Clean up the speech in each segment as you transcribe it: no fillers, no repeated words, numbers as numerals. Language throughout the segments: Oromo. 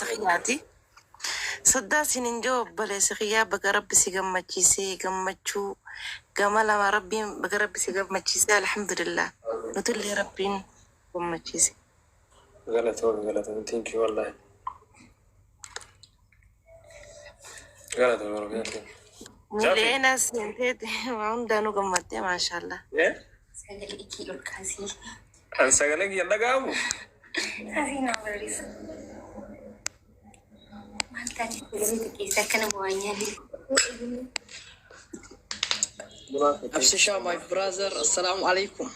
سخياتي صدا سنين جو بلا سخيا بقرب سيجم ماتشيسي جم ماتشو جمال ما ربي بقرب سيجم ماتشيسي الحمد لله نقول لي ربين جم ماتشيسي غلط ثانك يو والله غلط والله ملي ناس انتهت وعندنا قمتي ما شاء الله سجل إكيد الكاسي أنا سجلك يلا قامو كاسي نابريس ما تاني سجلتك إذا كان بوانيالي أبشر my brother السلام عليكم.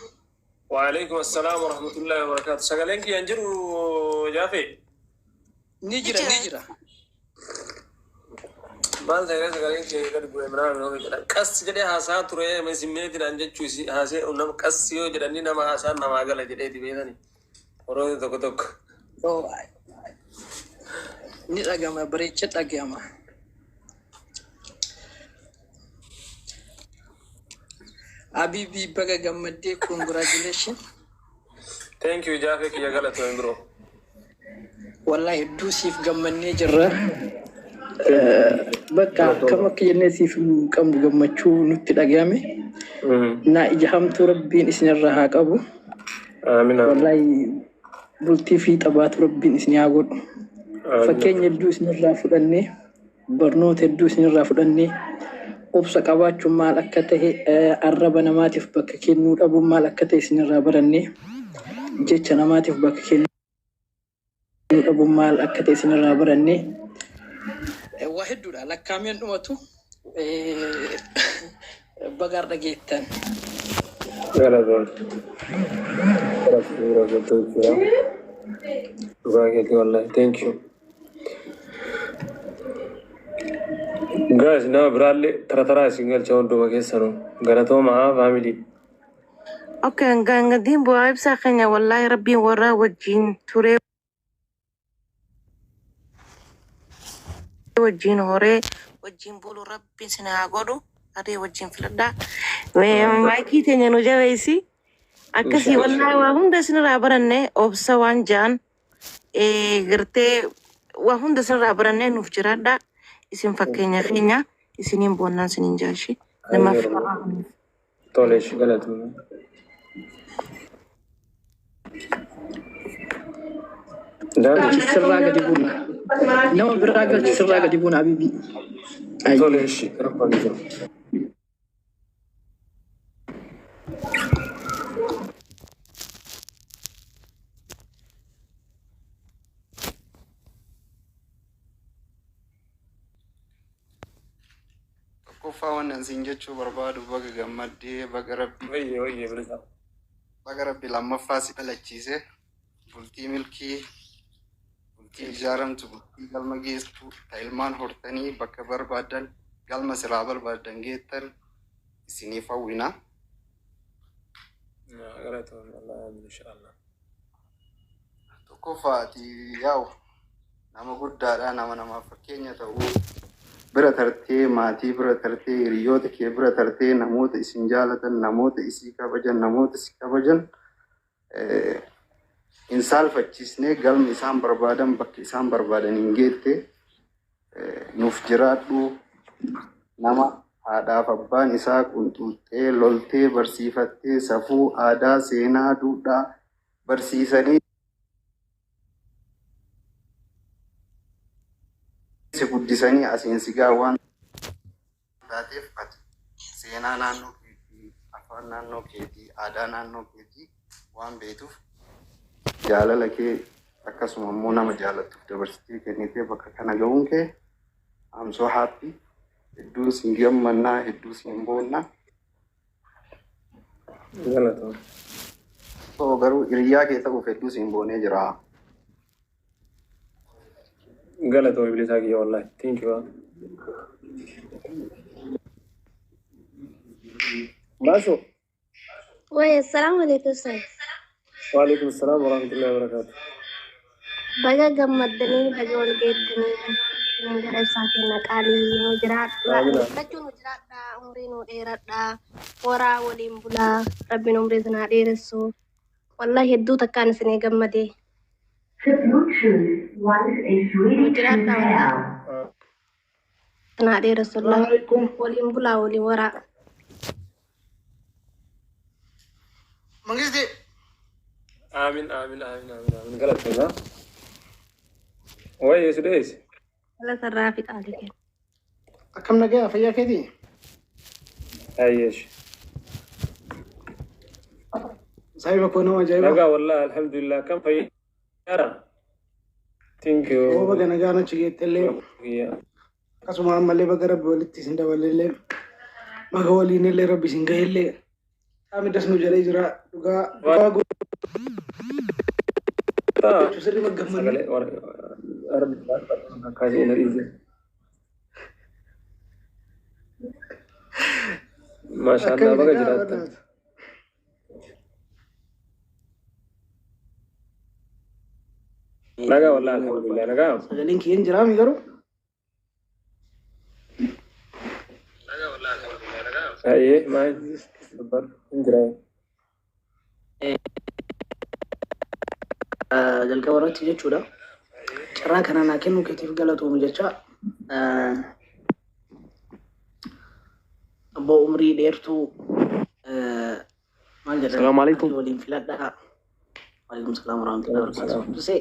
وعليكم السلام ورحمة الله وبركاته. سجلك ينجرو جافي. نجرة. ما سجلك يقدر يقول إمران نومي كاس جدي هاسا تروي مسميني تنانجي تشوسي هاسي ونام كاسيو جدني نام هاسا نام أقل جدي تبيناني. ورو توك. Oh, ini agama bericet agama. Abibi baga gamade congratulations. Thank you Jafek ya galat bro. Wallahi dusif gamane jirra. Baka kama kiyane sif kam gamachu nutti dagame. Na ijhamtu rabbin isnirra qabu. Amin. Wallahi bulti fi tabat rabbin isniagod. Fakkeenya isnirra fudanne barnoota isnirra fudanne. Obsa qabaachuu maal akka ta'e arraba namaatiif bakka kennuu dhabuun maal akka ta'e isinirraa baranne jecha namaatiif bakka kennuu dhabuun maal akka ta'e isinirraa baranne waa hedduudha lakkaameen dhumatu bagaar dhageettan. Thank you. Guys, now Bradley, Tratara single child do a guest, Garatoma family. اوكي قاعدين بوعيب ساخنة والله ربي ورا وجين توري وجين هوري وجين بولو ربي سنة عقودو هذي وجين فلدا ومايكي تنينو جاويسي أكسي والله وهم دسنا رابرنة أبسا وانجان غرتي وهم دسنا رابرنة نفجرادا اسم فكينيا خينيا اسنين بونان سنين جاشي لما فعلا طولش غلط Sirraga dibuna. Nama biraga sirraga dibuna Habibi. طولش ربنا يجزاك. Kofa wannan zingecho barbadu baga gamade baga rabbi وي بلسا baga rabbi lamma fasi balachise bulti milki bulti ijaramtu bulti galma geestu tailman hortani bakka barbadan galma sira barbadan geetan isini fawina غلط والله ان شاء الله. kofa ti yaw nama guddaadha nama fakkeenya ta'uu bira tartee maatii bira tartee hiriyoota kee bira tartee namoota isin jaalatan namoota isii kabajan namoota si kabajan in saalfachiisnee galma isaan barbaadan bakka isaan barbaadan hin geette nuuf jiraadhu nama haadhaaf abbaan isaa qunxuuxxee loltee barsiifattee safuu aadaa seenaa duudhaa barsiisanii si guddisanii aseensi gaawwan taateef ati seenaa naannoo keetii afaan naannoo keetii aadaa naannoo keetii waan beektuuf jaalala kee akkasuma immoo nama jaalattuuf dabarsitee kennitee bakka kana ga'uun kee I'm so happy hedduu siin gammannaa hedduu siin boonnaa غلط so garuu hiriyaa kee ta'uuf hedduu siin boonee jira. غلط وبلساك يا والله ثانك يو. باسو السلام عليكم سيد. وعليكم السلام ورحمة الله وبركاته. بقى جمدني بقى ولقيتني من غير ساكن قالي نجرات بجو نجرات عمري نوديرات ورا ولين بلا ربي نمرزنا ديرسو والله يدو تكان سني جمدي jiraadha walaa naa dheera sollaa Assalamualaikum. waliin bulaa waliin waraa Mangisti. Amin, amin, amin, amin, amin. Galatoomaa. Wayye sudees. ala sarraa fi qaalii kenna. Akkam nagaa fayyaa keetii? Ayyeesh. Saahiba koo nama ajaa'iba. Nagaa wallahi alhamdulillah kam fayyara. Thank you. Yoo baga nagaa nachi geettellee Yeah. akkasuma ammallee baga rabbi walitti isin dabalellee baga waliinillee rabbi isin gahillee qaamni das nu jedhee jira dhugaa gochuu sirrii maggammanne. Sagalee arbi akkasii na dhiise. Maashaallah baga jiraatta. Nagaa wallahi alhamdulillah nagaa. Sagaleen kiyyan jiraami garuu Ayyee maal dubbar hin jiraa. jalqaba irratti jechuudha. Carraa kana naa kennuu keetiif galatoomu jecha abbaa umrii dheertuu maal jedhan Assalamu alaikum. waliin filadhaa. Waalaikum salaam warahmatullahi wabarakatuh. Dusee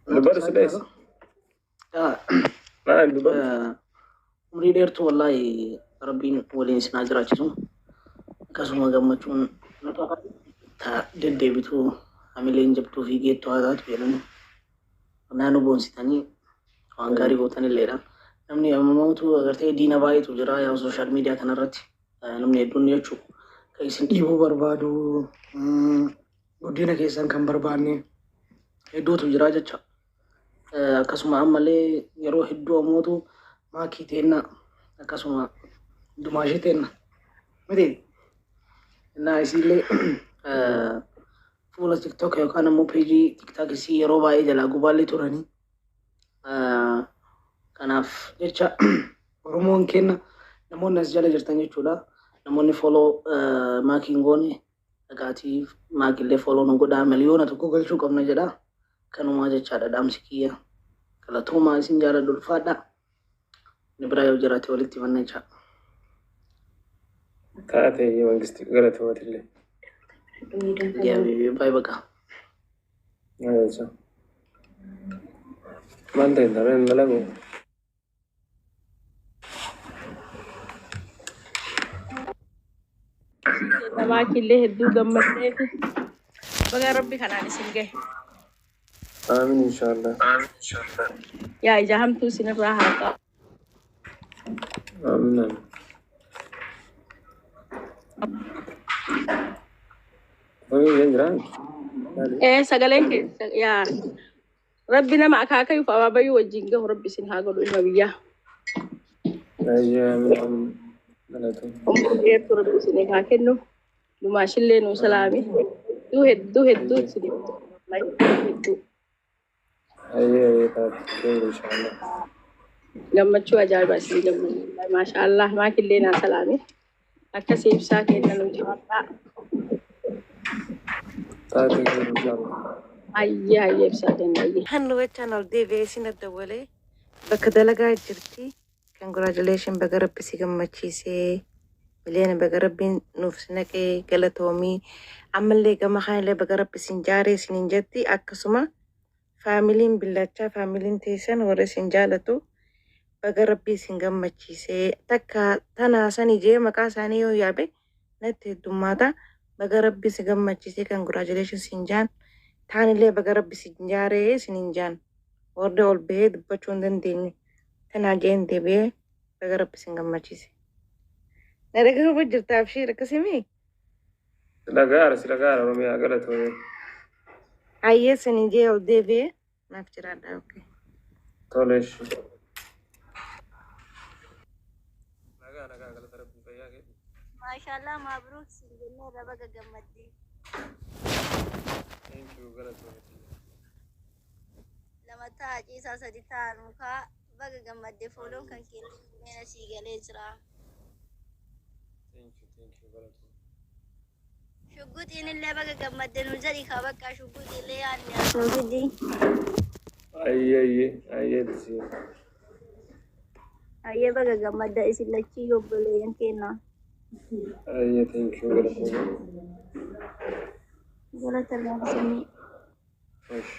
Dubbar sudees. Maal dubbar. umrii dheertuu wallahi rabbiin waliin isin haa jiraachisu. Akkasuma gammachuun ta deddeebituu hamileen jabduu fi geettuu haa taatu jedhanii naannoo boonsitanii waan gaarii gootanilleedha. Namni ammamatu agartee diina baay'eetu jira yaa sooshaal miidiyaa kanarratti namni hedduun jechuudha. Kan isin dhiibuu barbaadu guddina keessan kan barbaanne hedduutu jira jecha. Akkasuma ammallee yeroo hedduu ammootu maakii teenna akkasuma dumaashee teenna miti innaa isiillee fuula tiktok yookaan ammoo peejii tiktok isii yeroo baay'ee jalaa gubaallee turanii kanaaf jecha oromoon kenna namoonni as jala jirtan jechuudha. Namoonni foloo maakiin goone dhagaatii maakillee foloo nu godhaa miliyoona tokko galchuu qabna jedha. Kanumaa jechaadha dhaamsi kiyya. Galatoomaa isin jaaladhu ulfaadha. Ni biraa yoo jiraate walitti himanna jecha. Taatee mangisti galatoomatillee. Baay'ee baqa. Ayeesha. Maal ta'e dareen dalagu. Namaakillee hedduu gammadee baga rabbi kanaan isin gahe. Amin inshallah. Yaa ija hamtuu isinirraa haa qabu. Amin amin. Wayii hin jiraan. Sagaleen keessa yaa rabbi nama akaakayuuf abaabayyuu wajjin gahu rabbi isin haa godhu ilma biyyaa. Ayyee amin amin. Galatoomaa. Umrii dheertuu rabbi isiniif haa kennu. Dumaashillee nuu salaami. Hedduu isiniif hedduu. Ayyee taatee inshallah. Gammachuu ajaa'ibaa isin gammachuu. Maashaallah maakillee naa salaami. Akkasii ibsaa kenna nu jiraadhaa. Taatee inshallah. Ayyee ibsaa kenna ayyee. Hannu wachaan ol deebi'ee isin adda walee bakka dalagaa jirti. Congratulations baga rabbi si gammachiisee. Miliyoona baga rabbiin nuuf naqee galatoomii. Ammallee gama kanallee baga rabbi isin jaaree isiniin jetti akkasuma faamiliin billachaa faamiliin teessan warra isin jaalatu baga rabbi isin gammachiisee takka tanaa san ijee maqaa isaanii yoo yaabe natti heddummaata baga rabbi isin gammachiisee congratulations isin jaan taanillee baga rabbi isin jaaree isiniin jaan warra ol bahee dubbachuu hin dandeenye tanaa jeen deebi'ee baga rabbi isin gammachiise. Na dhagahuu jirtaaf ishee akkasimi. Silagaara Oromiyaa galatoomee. Ayyee sanii jee ol deebi'ee naaf jiraadha. Okay. Toleesh. Nagaa galata rabbii fayyaa kee. Maashaallah mabruuk siin jennee raba gammaddee. Thank you galatoomee. Lama ta'a ciisaa sadi ta'an mukaa baga gammaddee fooloon kan keenya sii galee jira. Thank you galatoomee. Shugguutiin illee baga gammadde nu jedhi ka bakka shugguutiillee yaadne asuu fiddi. Ayyee tisiyo. Ayyee baga gammadda isin lachii obboleeyyan kennaa. Ayyee thank you galatoomaa. Galata laafisanii. Osh.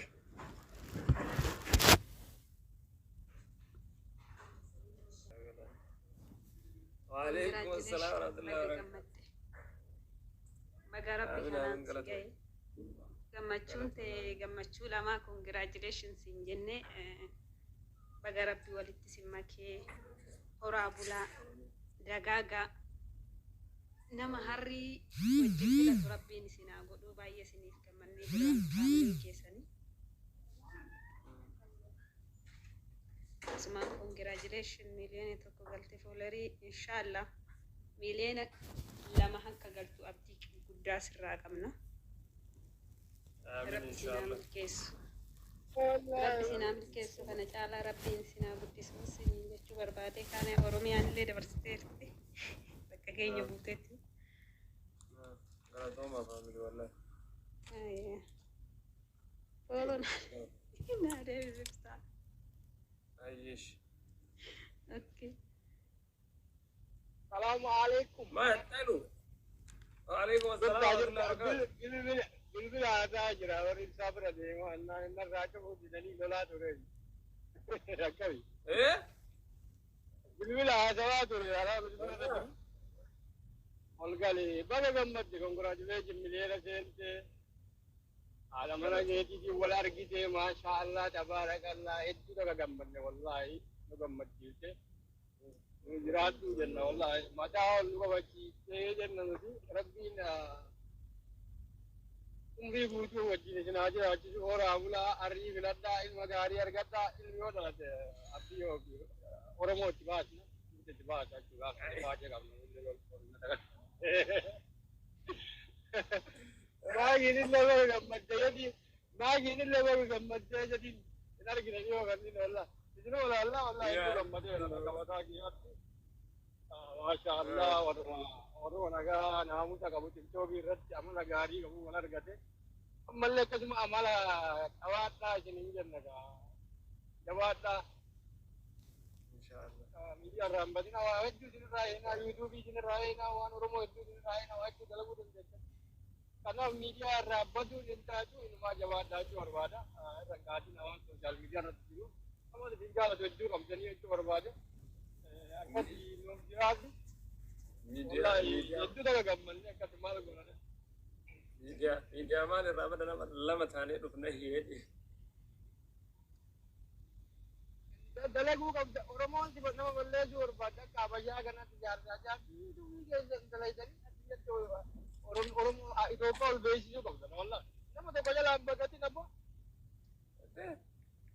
Waalaikum assalam warahmatullahi wabarakatuh. Baga rabbi kanaan si gahe gammachuun ta'e gammachuu lamaa congratulations hin jenne baga rabbi walitti si makee horaa bulaa dagaagaa nama harrii wajjin filatu rabbiin isinaa godhuu baay'ee isiniif gammannee jiraan faamilii keessanii asumaan congratulation miliyoona tokko galte foolarii inshaallah miliyoona lama akka galtu abdii guddaa sirraa qabna. Rabbi sinaa milkeessu. Rabbi sinaa milkeessu kana caalaa rabbiin sinaa guddisu isin jechuu barbaade kana Oromiyaan illee dabarsiteerti bakka keenya buuteetti. Galatoomaa faamilii wallahi. Oolon naa deebisiftaa. Ayyeesh. Okay. السلام عليكم. ما يحتاجوا. وعليكم السلام ورحمة الله وبركاته. بالبل هذا جرا ورين صبر ده ما أن الراجع هو جدني ولا توري. ركبي. إيه؟ بالبل هذا توري على بالبل. والقالي بقى جمد congratulations مليانة سنت. على مرة جيتي دي ولا رجيتي ما شاء الله تبارك الله إنتو تك جمد والله جمد جيتي. جراتو جنة والله ما تعال لغة بشيء جنة نسي ربنا umri guutuu wajjin isin haa jiraachisu horaa bulaa arrii filadhaa ilma gaarii argadhaa ilmi yoo dhalate abdii yookiin Oromootti baasna itti baasa jechuudha baay'ee qabna maagiin illee baga gammaddee jedhi maagiin illee baga gammaddee jedhi hin argine yoo kanneen wallah isin walallaa wallah itti gammadee qabataa kiyyatti maasha Allah warra nagaa naamusa qabu tiktokii irratti amala gaarii qabu wal argate ammallee akkasuma amala qabaadhaa isiniin jenna jabaadhaa miidiyaa irraa hin badina waa hedduu isinirraa heenaa yuutuubii isinirraa heenaa waan Oromoo hedduu isinirraa heenaa waa hedduu dalaguu dandeessan kanaaf miidiyaa irraa baduu hin taatu inumaa jabaadhaa jechuu barbaada irra kaatiin waan sooshaal miidiyaa irratti jiru ammas isin jaalatu hedduu qabdanii jechuu barbaade akkasii nuuf jiraatu hedduu daga gammanne akkasii maal godhane miidiyaa maal irraa bada lama taanee dhufna heedhe dalaguu qabda Oromoon nama balleessuu barbaadda akka Habashaa kanatti jaarsaa jaartii keessa dalaysanii addunyaatti Oromoo Itoophiyaa ol beeksisuu qabda wallah nama tokko jalaan baqatin abbo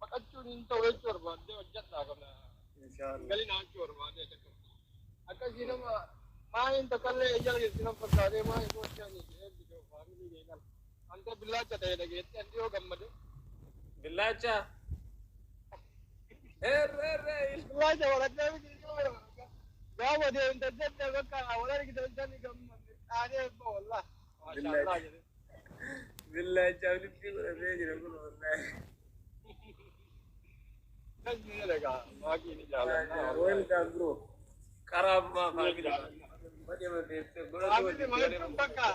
baqachuun hin ta'u jechuu barbaadde hojjedhaa kana galii naachuu barbaadde akkasii nama maayin tokkollee ijala geessinan fakkaatee maayin sooshaanii eebbisoo faamilii keekan anta billaacha ta'e dhageetti andi yoo gammade billaacha billaacha waladhee gaafa deemte jette bakka wal argitan sani gammade dhaanee ebba wallah maashaallah jedhe billaacha walitti godhatee jira kun wallahi kasni jedhagaa maakiin jaalannaa welcome bro karama family family man bakka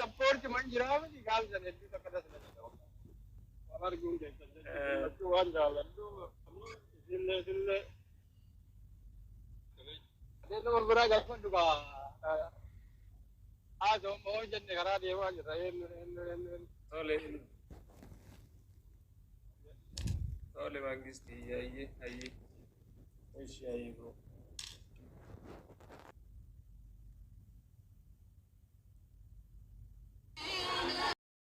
support man jiraamni gaafsan hedduu takka dasna waan arguun keessatti waan jaaladhu sille nama biraa gaafadhu haasoo moo jenne karaa deemaa jirra tole mangisti ayye ayye ishi ayye bro